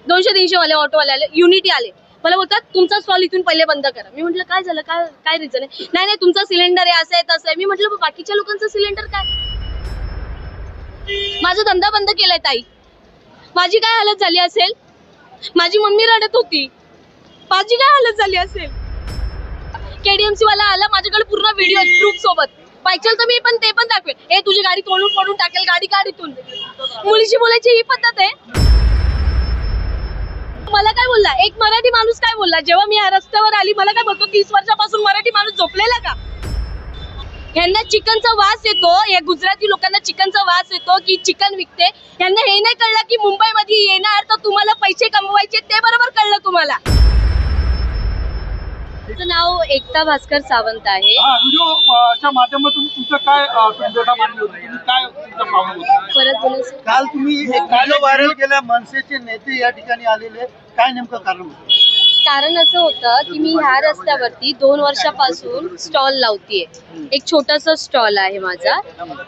200-300 वाले ऑटोवाले आले, युनिटी आले, मला बोलतात तुमचा स्टॉल इथून पहिले बंद करा. मी म्हटलं काय झालं, काय रिझन आहे? नाही तुमचा सिलेंडर आहे, असं आहे तसं आहे. मी म्हटलं बाकीच्या लोकांचं सिलेंडर काय? माझा धंदा बंद केलाय ताई. माझी काय हालत झाली असेल? माझी मम्मी रडत होती, माझी काय हालत झाली असेल? केडीएमसी वाला आला, माझ्याकडे पूर्ण व्हिडिओ प्रूफ सोबत. पाहिजे तर मी पण ते पण दाखवेल. ए तुझी गाडी तोडून फोडून टाकेल, गाडी काढ इथून. मुलीशी बोलायची ही पद्धत आहे? मला काय बोलला एक मराठी माणूस, काय बोलला जेव्हा मी या रस्त्यावर आली? मला काय बोलतो 30 वर्षापासून मराठी माणूस झोपलेला का? यांना चिकनचा वास येतो, या गुजराती लोकांना चिकनचा वास येतो की चिकन विकते. यांना हे नाही कळलं की मुंबईमध्ये येणार तर तुम्हाला पैसे कमवायचे, ते बरोबर कळलं तुम्हाला. माझं नाव एकता भास्कर सावंत आहे. व्हिडिओच्या माध्यमातून तुमचं काय तुमचं मान्य होतं, तुम्ही काय तुमचा प्रॉब्लेम होता? परत बोला. काल तुम्ही एक व्हिडिओ व्हायरल केला, मनसेचे नेते या ठिकाणी आलेले, काय नेमकं कारण होतं? कारण असं होतं की मी ह्या रस्त्यावरती 2 वर्षापासून स्टॉल लावतीये. एक छोटासा स्टॉल आहे माझा.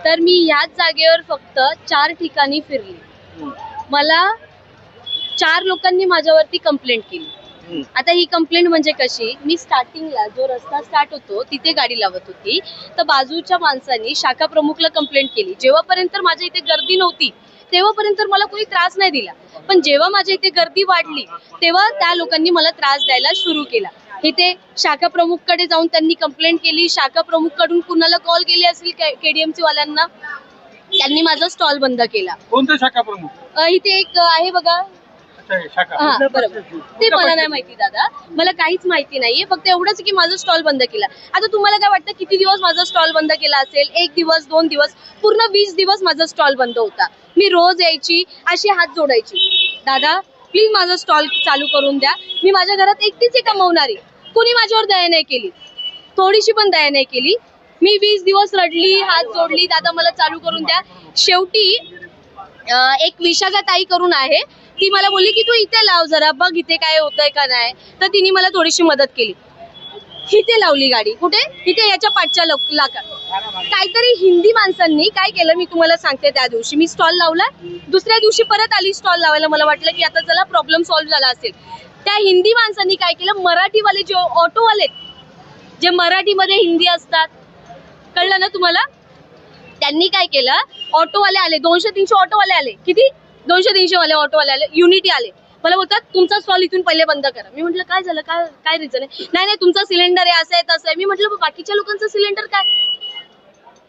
तर मी ह्याच जागेवर फक्त 4 ठिकाणी फिरली. मला 4 लोकांनी माझ्यावरती कंप्लेंट केली. आता ही कंप्लेंट म्हणजे कशी, मी स्टार्टिंगला जो रस्ता स्टार्ट होतो तिथे गाडी लावत होती, तर बाजूच्या माणसांनी शाखा प्रमुखला कंप्लेंट केली. जेव्हापर्यंत माझ्या इथे गर्दी नव्हती तेव्हापर्यंत मला कोणी त्रास नाही दिला, पण जेव्हा माझ्या इथे गर्दी वाढली तेव्हा त्या लोकांनी मला त्रास द्यायला सुरू केला. इथे शाखा प्रमुख कडे जाऊन त्यांनी कंप्लेंट केली. शाखा प्रमुख कडून कुणाला कॉल केले असेल केडीएमसी वाल्यांना, त्यांनी माझा स्टॉल बंद केला. कोणते शाखा प्रमुख? इथे एक आहे बघा. हा बरोबर, ते मला नाही माहिती दादा, मला काहीच माहिती नाहीये. फक्त एवढंच की माझा स्टॉल बंद केला. आता तुम्हाला काय वाटतं किती दिवस माझा स्टॉल बंद केला असेल? 1 दिवस 2 दिवस, पूर्ण 20 दिवस माझा स्टॉल बंद होता. मी रोज यायची, अशी हात जोडायची, दादा प्लीज माझा स्टॉल चालू करून द्या. मी माझ्या घरात एकटीच आहे कमवणारी, कोणी माझ्यावर दया नाही केली, थोडीशी पण दया नाही केली. मी 20 दिवस रडली, हात जोडली, दादा मला चालू करून द्या. शेवटी एक विशाखा ताई करून आहे, ती मला बोलली की तू इथे लाव जरा, बघ इथे काय होतंय का नाही. तर तिने मला थोडीशी मदत केली. इथे लावली गाडी. कुठे? इथे याच्या पाठच्या लाका. काहीतरी हिंदी माणसांनी काय केलं मी तुम्हाला सांगते. त्या दिवशी मी स्टॉल लावला, दुसऱ्या दिवशी परत आली स्टॉल लावायला. मला वाटलं की आता चला प्रॉब्लेम सॉल्व्ह झाला असेल. त्या हिंदी माणसांनी काय केलं, मराठीवाले जे ऑटोवाले, जे मराठीमध्ये हिंदी असतात, कळलं ना तुम्हाला, त्यांनी काय केलं, ऑटोवाले आले, 200-300 ऑटोवाले आले. किती? 200-300 वाले ऑटोवाले आले, युनिटी आले, मला बोलतात तुमचा स्टॉल इथून पहिले बंद करा. मी म्हटलं काय झालं, काय रिझन आहे? नाही तुमचा सिलेंडर आहे, असं आहे तसं आहे. मी म्हटलं बाकीच्या लोकांचं सिलेंडर काय?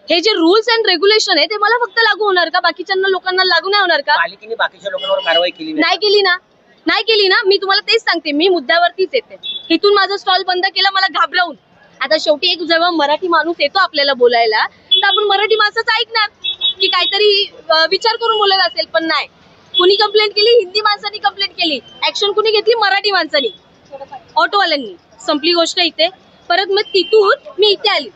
हे जे रूल्स अँड रेग्युलेशन आहे ते मला फक्त लागू होणार का, बाकीच्या लोकांना लागू नाही होणार का? पालिकेने बाकीच्या लोकांवर कारवाई केली नाही केली ना. मी तुम्हाला तेच सांगते, मी मुद्द्यावरतीच येते. इथून माझा स्टॉल बंद केला मला घाबरवून. आता शेवटी एक जेव्हा मराठी माणूस येतो आपल्याला बोलायला, तर आपण मराठी माणसाचं ऐकणार की काहीतरी विचार करून बोलत असेल, पण नाही. कुणी कंप्लेंट केली? हिंदी माणसांनी कंप्लेंट केली. ऍक्शन कुणी घेतली? मराठी माणसांनी, ऑटोवाल्यांनी. संपली गोष्ट इथे. परत मग तिथून मी इथे आली.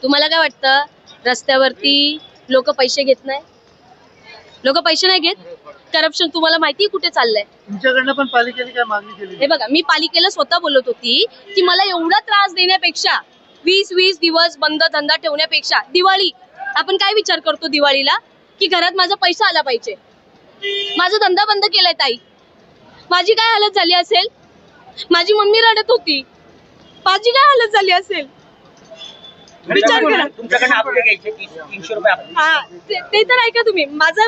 तुम्हाला काय वाटतं, रस्त्यावरती लोक पैसे घेत नाही? लोक पैसे नाही घेत. करप्शन तुम्हाला माहिती कुठे चाललंय? तुमच्याकडनं पण पालिकेने काय मागणी केली? हे बघा, मी पालिकेला स्वतः बोलत होती की मला एवढा त्रास देण्यापेक्षा 20 दिवस बंद धंदा ठेवण्यापेक्षा, दिवाळी आपण काय विचार करतो दिवाळीला, की घरात माझा पैसा आला पाहिजे. माझा धंदा बंद केलाय ताई. माझी काय हालत झाली असेल? माझी मम्मी रडत होती, माझी काय हालत झाली असेल? विचार करा. तुमच्याकडे आपले घ्यायचे 300 रुपये. हा ते तर ऐका तुम्ही. माझं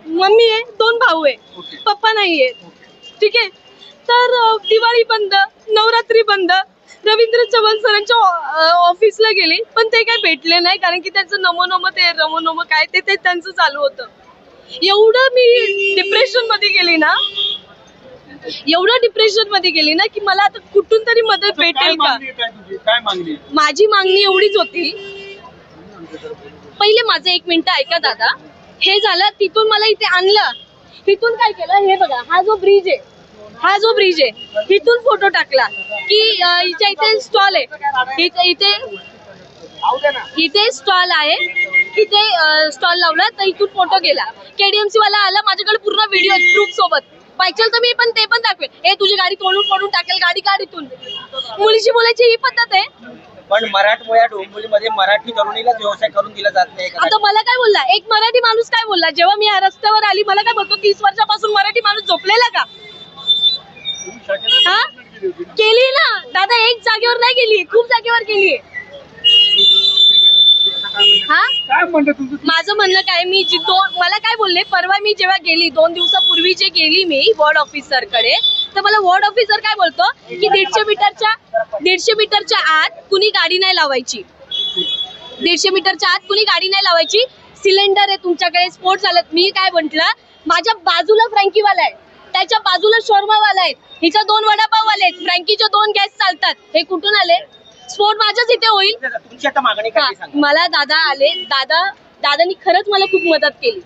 मम्मी आहे, 2 भाऊ आहे, पप्पा नाहीये. ठीक आहे. तर दिवाळी बंद, नवरात्री बंद. रवींद्र चव्हाण सरांच्या ऑफिसला गेले, पण ते काय भेटले नाही, कारण की त्यांचं नमो ते रमो काय ते त्यांचं चालू होतं. एवढं मी डिप्रेशन मध्ये गेली ना, की मला आता कुठून तरी मदत भेटेल का. माझी मागणी एवढीच होती. पहिले माझं 1 मिनिट ऐका दादा. हे झालं, तिथून मला इथे आणलं. तिथून काय केलं, हे बघा, हा जो ब्रिज आहे, इथून फोटो टाकला की हिच्या इथे स्टॉल आहे, इथे स्टॉल आहे, इथे स्टॉल लावला. तर इथून फोटो गेला. केडीएमसी वाला आला, माझ्याकडे पूर्ण व्हिडिओ प्रूफ सोबत. पाहिजे तर मी पण ते पण दाखवेल. ए तुझी गाडी तोडून फोडून टाकेल, गाडी काढ इथून. मुलीशी बोलायची ही पद्धत आहे? पण मराठमोळ्या डोंबिवलीमध्ये मराठी तरुणीलाच व्यवसाय करून दिला जात नाही का? आता मला काय बोलला एक मराठी माणूस काय बोलला जेव्हा मी या रस्त्यावर आली मला काय बोलतो 30 वर्षापासून मराठी माणूस झोपलेला का हा केली ना दादा एक जागेवर नाही गेली खूप जागेवर गेली हा काय म्हणतं तुमचं माझं म्हणणं काय मी मला काय बोलले परवा मी जेव्हा गेली 2 दिवसापूर्वी जे गेली मी वॉर्ड ऑफिसर कडे तर मला वॉर्ड ऑफिसर काय बोलतो की 150 मीटरच्या आत कुणी गाडी नाही लावायची 150 मीटरच्या आत कुणी गाडी नाही लावायची सिलेंडर आहे तुमच्याकडे स्फोट झालं मी काय म्हंटल माझ्या बाजूला फ्रँकीवाला आहे त्याच्या बाजूला शॉर्मावाला आहे हिचा 2 वडापाववाले आहेत फ्रँकीचे 2 गॅस चालतात हे कुठून आले स्फोट माझ्याच इथे होईल तुमची आता मागणी काय ते सांगा. मला दादा आले दादानी खरंच मला खूप मदत केली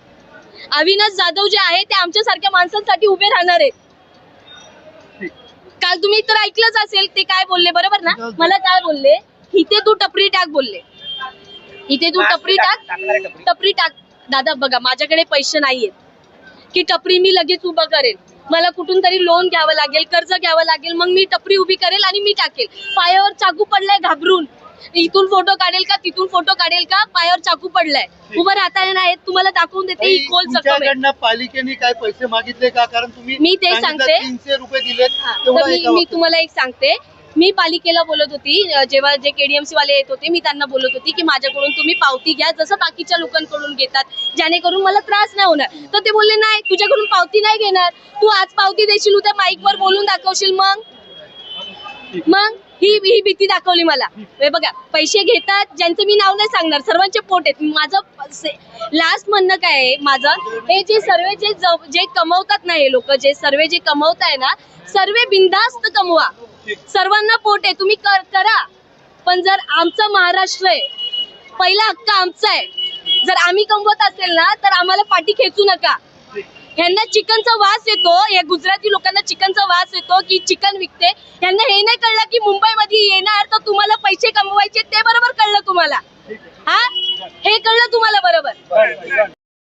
अविनाश जाधव जे आहे ते आमच्यासारख्या माणसांसाठी उभे राहणार आहेत काल तुम्ही तर ऐकलंच असेल ते काय बोलले बरोबर ना मला काय बोलले इथे तू टपरी टाक बोलले इथे तू टपरी टाक दादा बघा माझ्याकडे पैसे नाहीयेत की टपरी मी लगेच उभं करेल मला कुठून तरी लोन घ्यावं लागेल कर्ज घ्यावं लागेल मग मी टपरी उभी करेल आणि मी टाकेल पायावर चाकू पडलाय घाबरून इथून फोटो काढेल का तिथून फोटो काढेल का पायावर चाकू पडलाय उभं राहता येणार तुम्हाला दाखवून देते ही खोल जखम आहे तुमच्याकडनं पालिकेने काय पैसे मागितले का कारण तुम्ही मी ते सांगितलं सांगते. 300 रुपये दिलेत तर तेवढं एका मी वाक्यात. तुम्हाला एक सांगते मी पालिकेला बोलत होती जेव्हा जे केडीएमसी वाले येत होते मी त्यांना बोलत होती की माझ्याकडून तुम्ही पावती घ्या जसं बाकीच्या लोकांकडून घेतात जेणेकरून मला त्रास नाही होणार तर ते बोलले नाही तुझ्याकडून पावती नाही घेणार तू आज पावती देशील उद्या माईकवर बोलून दाखवशील मग ही भीती दाखवली मला हे बघा पैसे घेतात ज्यांचे मी नाव नाही सांगणार सर्वांचे पोट आहेत माझं लास्ट म्हणणं काय आहे माझं हे जे सर्व जे कमवतात ना हे लोक जे सर्व जे कमवताय ना सर्व बिनधास्त कमवा सर्वांना पोट आहे तुम्ही करा पण जर आमचा महाराष्ट्र आहे पहिला हक्क आमचा आहे जर आम्ही कमवत असेल ना तर आम्हाला पाठी खेचू नका यांना चिकनचा वास येतो या गुजराती लोकांना चिकनचा वास येतो की चिकन विकते यांना हे नाही कळलं की मुंबईमध्ये येणार तर तुम्हाला पैसे कमवायचे ते बरोबर कळलं तुम्हाला हा हे कळलं तुम्हाला बरोबर